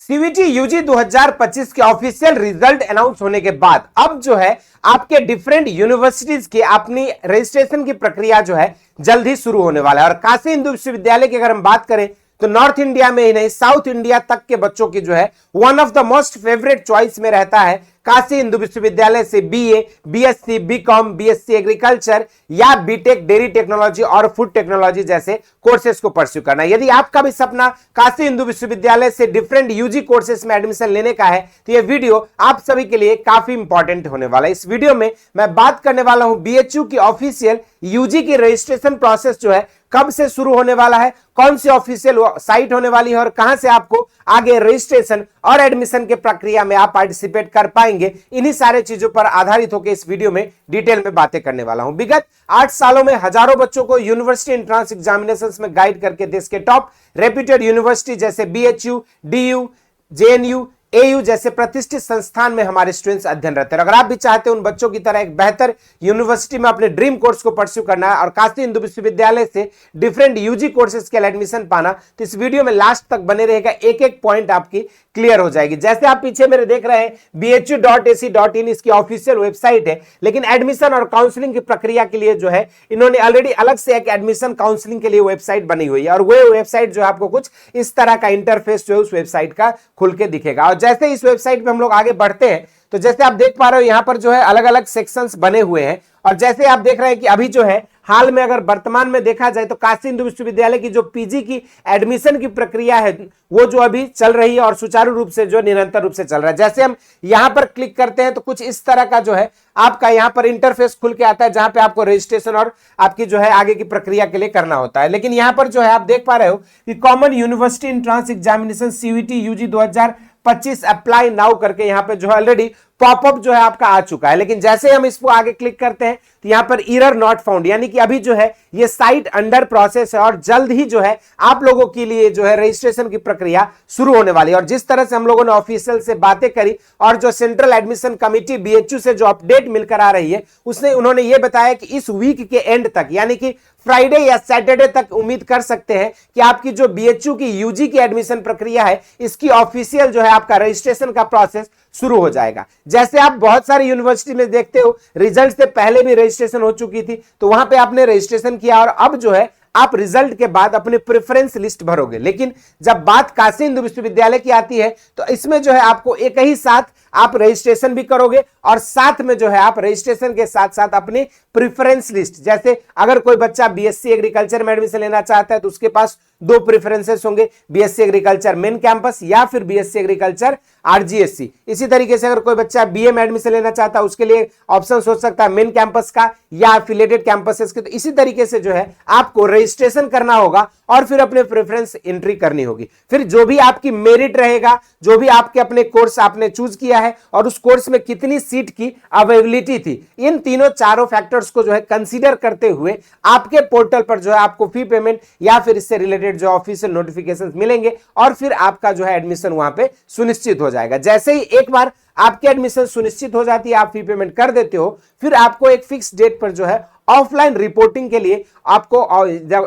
CVT UG 2025 के official result announce होने के बाद अब जो है आपके डिफरेंट यूनिवर्सिटीज की अपनी रजिस्ट्रेशन की प्रक्रिया जो है जल्द ही शुरू होने वाला है। और काशी हिंदू विश्वविद्यालय की अगर हम बात करें तो नॉर्थ इंडिया में ही नहीं साउथ इंडिया तक के बच्चों की जो है one of the most favourite choice में रहता है काशी हिंदू विश्वविद्यालय से BA, BSc, BCom, BSc agriculture या बीटेक डेयरी टेक्नोलॉजी और फूड टेक्नोलॉजी जैसे कोर्सेज को परस्यू करना है। यदि आपका भी सपना काशी हिंदू विश्वविद्यालय से डिफरेंट यूजी कोर्सेज में एडमिशन लेने का है तो यह वीडियो आप सभी के लिए काफी इंपॉर्टेंट होने वाला है। इस वीडियो में मैं बात करने वाला हूं बीएचयू की ऑफिशियल यूजी की रजिस्ट्रेशन प्रोसेस जो है कब से शुरू होने वाला है, कौन सी ऑफिशियल साइट होने वाली है और कहां से आपको आगे रजिस्ट्रेशन और एडमिशन के प्रक्रिया में आप पार्टिसिपेट कर पाएंगे। इन्हीं सारे चीजों पर आधारित होकर इस वीडियो में डिटेल में बातें करने वाला हूं। विगत 8 सालों में हजारों बच्चों को यूनिवर्सिटी एंट्रेंस एग्जामिनेशंस में गाइड करके देश के टॉप रेप्यूटेड यूनिवर्सिटी जैसे बीएचयू, डीयू, जेएनयू, एयू जैसे प्रतिष्ठित संस्थान में हमारे स्टूडेंट्स अध्ययनरत हैं। अगर आप भी चाहते हैं उन बच्चों की तरह एक बेहतर यूनिवर्सिटी में अपने ड्रीम कोर्स को परस्यू करना है और काशी हिंदू विश्वविद्यालय से डिफरेंट यूजी कोर्सेज के लिए एडमिशन पाना, तो इस वीडियो में लास्ट तक बने रहेगा, एक एक पॉइंट आपकी क्लियर हो जाएगी। जैसे आप पीछे मेरे देख रहे हैं bhu.ac.in इसकी ऑफिशियल वेबसाइट है, लेकिन एडमिशन और काउंसलिंग की प्रक्रिया के लिए जो है इन्होंने ऑलरेडी अलग से एक एडमिशन काउंसलिंग के लिए वेबसाइट बनी हुई है और वो वेबसाइट जो है आपको कुछ इस तरह का इंटरफेस जो है उस वेबसाइट का खुल के दिखेगा। और जैसे इस वेबसाइट पे हम लोग आगे बढ़ते हैं तो जैसे आप देख पा रहे हो यहां पर जो है अलग अलग सेक्शंस बने हुए हैं और जैसे आप देख रहे हैं कि अभी जो है हाल में अगर वर्तमान में देखा जाए तो काशी हिंदू विश्वविद्यालय की जो पीजी की एडमिशन की प्रक्रिया है वो जो अभी चल रही है और सुचारू रूप से जो निरंतर रूप से चल रहा है। जैसे हम यहां पर क्लिक करते हैं तो कुछ इस तरह का जो है आपका यहां पर इंटरफेस खुल के आता है जहां पे आपको रजिस्ट्रेशन और आपकी जो है आगे की प्रक्रिया के लिए करना होता है। लेकिन यहां पर जो है आप देख पा रहे हो कि common university entrance examination CUET UG 2025 apply now करके यहां पे जो है ऑलरेडी पॉपअप जो है आपका आ चुका है। लेकिन जैसे हम इसको आगे क्लिक करते हैं तो यहां पर एरर नॉट फाउंड, यानी कि अभी जो है ये साइट अंडर प्रोसेस है और जल्द ही जो है आप लोगों के लिए जो है रजिस्ट्रेशन की प्रक्रिया शुरू होने वाली है। और जिस तरह से हम लोगों ने ऑफिशियल से बातें करी और जो सेंट्रल एडमिशन कमिटी बीएचयू से जो अपडेट मिलकर आ रही है उसने उन्होंने ये बताया कि इस वीक के एंड तक यानी कि फ्राइडे या सैटरडे तक उम्मीद कर सकते हैं कि आपकी जो बीएचयू की यूजी की एडमिशन प्रक्रिया है इसकी ऑफिशियल जो है आपका रजिस्ट्रेशन का प्रोसेस शुरू हो जाएगा। जैसे आप बहुत सारी यूनिवर्सिटी में देखते हो रिजल्ट से पहले भी रजिस्ट्रेशन हो चुकी थी तो वहां पे आपने रजिस्ट्रेशन किया और अब जो है आप रिजल्ट के बाद अपने प्रेफरेंस लिस्ट भरोगे। लेकिन जब बात काशी हिंदू विश्वविद्यालय की आती है तो इसमें जो है आपको एक ही साथ आप रजिस्ट्रेशन भी करोगे और साथ में जो है आप रजिस्ट्रेशन के साथ साथ अपनी प्रेफरेंस लिस्ट, जैसे अगर कोई बच्चा बीएससी एग्रीकल्चर में एडमिशन लेना चाहता है तो उसके पास दो प्रेफरेंसेस होंगे, बीएससी एग्रीकल्चर मेन कैंपस या फिर बीएससी एग्रीकल्चर आरजीएससी। इसी तरीके से अगर कोई बच्चा बीए में एडमिशन लेना चाहता है उसके लिए ऑप्शन हो सकता है मेन कैंपस का या एफिलिएटेड कैंपसेस के। तो इसी तरीके से जो है आपको रजिस्ट्रेशन करना होगा और फिर अपने प्रेफरेंस एंट्री करनी होगी। फिर जो भी आपकी मेरिट रहेगा, जो भी आपके अपने कोर्स आपने चूज किया है और उस कोर्स में कितनी सीट की अवेलेबिलिटी थी, इन तीनों चारों फैक्टर्स को जो है कंसीडर करते हुए आपके पोर्टल पर जो है आपको फी पेमेंट या फिर इससे रिलेटेड जो ऑफिशियल नोटिफिकेशंस मिलेंगे और फिर आपका जो है एडमिशन वहां पे सुनिश्चित हो जाएगा। जैसे ही एक बार आपकी एडमिशन सुनिश्चित हो जाती है, आप फी पेमेंट कर देते हो, फिर आपको एक फिक्स डेट पर जो है ऑफलाइन रिपोर्टिंग के लिए आपको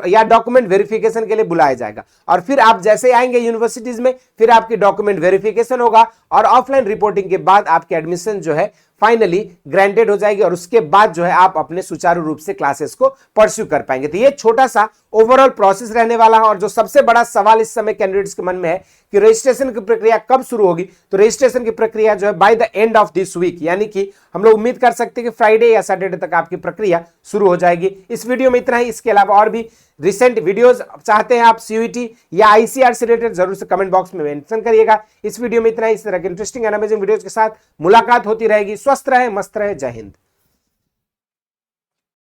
या डॉक्यूमेंट वेरिफिकेशन के लिए बुलाया जाएगा और फिर आप जैसे आएंगे यूनिवर्सिटीज में फिर आपकी डॉक्यूमेंट वेरिफिकेशन होगा और ऑफलाइन रिपोर्टिंग के बाद आपकी एडमिशन जो है फाइनली ग्रांटेड हो जाएगी और उसके बाद जो है आप अपने सुचारू रूप से क्लासेस को परस्यू कर पाएंगे। तो ये छोटा सा ओवरऑल प्रोसेस रहने वाला है और जो सबसे बड़ा सवाल इस समय कैंडिडेट्स के मन में है कि रजिस्ट्रेशन की प्रक्रिया कब शुरू होगी, तो रजिस्ट्रेशन की प्रक्रिया जो है by the end of this week, यानी कि हम लोग उम्मीद कर सकते हैं कि फ्राइडे या सैटरडे तक आपकी प्रक्रिया शुरू हो जाएगी। इस वीडियो में इतना ही। इसके अलावा और भी रिसेंट वीडियोस चाहते हैं आप सीयूईटी या आईसीआर से रिलेटेड जरूर से कमेंट बॉक्स में मेंशन करिएगा। इस वीडियो में इतना ही। इस तरह के इंटरेस्टिंग एंड अमेजिंग वीडियोस के साथ मुलाकात होती रहेगी। स्वस्थ रहे, मस्त रहे, जय हिंद।